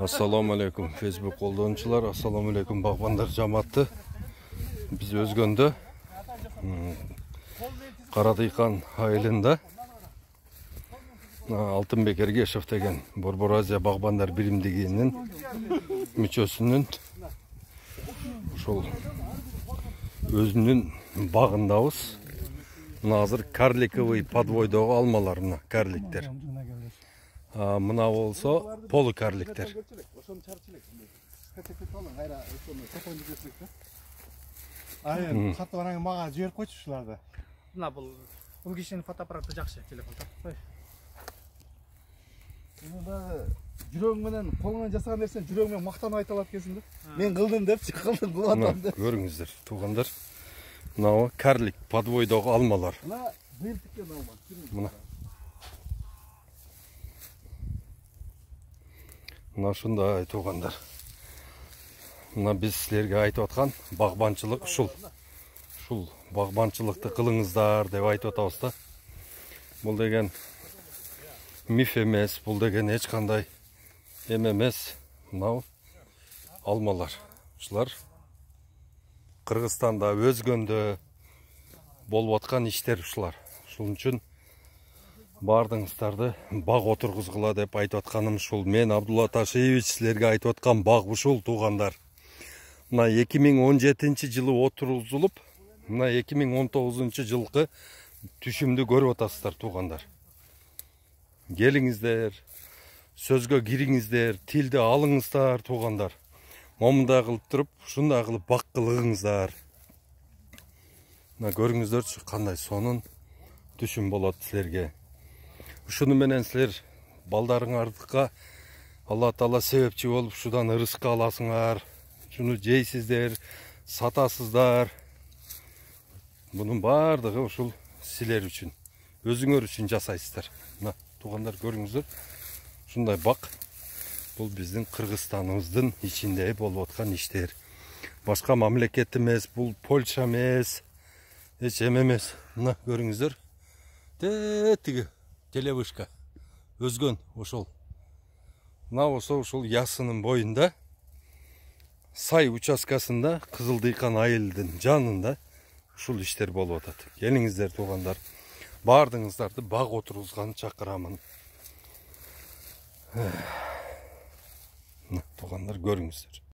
Assalamu alaikum Facebook қолданушылар, assalamu alaikum бағбандар жаматты. Біз Өзгөнді Қарадыйқан айылында Алтынбек Ергешев деген Борбор-Азия бағбандар биримдигинин мүчөсүнүн ошол өзүнүн багындабыз. Азыр карликовый подвойдогу алмалар, мына карликтер. Мына болсо полукарликтер. Катты бараң мага жиберип койчу ушуларды. Мына бул кишинин фотоаппараты жакшы, телефон тартпай. Дагы жүрөгүң менен колуңан жасаган нерсени жүрөгүң менен мактанып айта алат экенсиң да. Мен кылдым депчи, кылдым кылып деп. Көрүңүздөр, туугандар. Мына карлик подвойдогу алмалар. Мына быйыл тиккен алма. Мына. Мына ушундай туугандар. Мына биз силерге айтып аткан багбанчылык ушул. Ушул багбанчылыкты кылыңыздар деп айтып атабыз да. Бул деген миф эмес, бул деген эч кандай эмес. Мына алмалар. Ушулар Кыргызстанда, Өзгөндө болуп аткан иштер ушулар. Ушун үчүн бардыңыздарды баг отургузгула деп айтып атканым ушул. Мен Абдулла Ташиевич силерге айтып аткан баг ушул, туугандар. Мына 2017-жылы отургузулуп, мына 2019-жылкы түшүмдү көрүп атасыздар, туугандар. Келиңиздер, сөзгө кириңиздер, тилди алыңыздар, туугандар. Момундай кылып туруп, ушундай кылып бак кылыңыздар. Мына көрүңүздөрчү, кандай сонун түшүм болот силерге. Ушуну менен силер балдарыңардыкка Алла Таала себепчи болуп, ушудан ырыскы аласыңар. Шуну жейсиздер, сатасыздар. Бунун бардыгы ушул силер үчүн, өзүңөр үчүн жасайсыздар. Мына туугандар, көрүңүздөр. Ушундай бак. Бул биздин Кыргызстаныбыздын ичинде болуп аткан иштер. Башка мамлекет эмес, бул Польша эмес, эч эме эмес. Мына көрүңүздөр. Тиги телевышка. Өзгөн ошол. Мына болсо ушул Ясынын боюнда, Сай участкасында, Кызылдыйкан айылдын жанында ушул иштер болуп атат. Келиңиздер, туугандар. Бардыңыздарды баг отургузганды чакырамын. Туугандар, көрүңүздөр.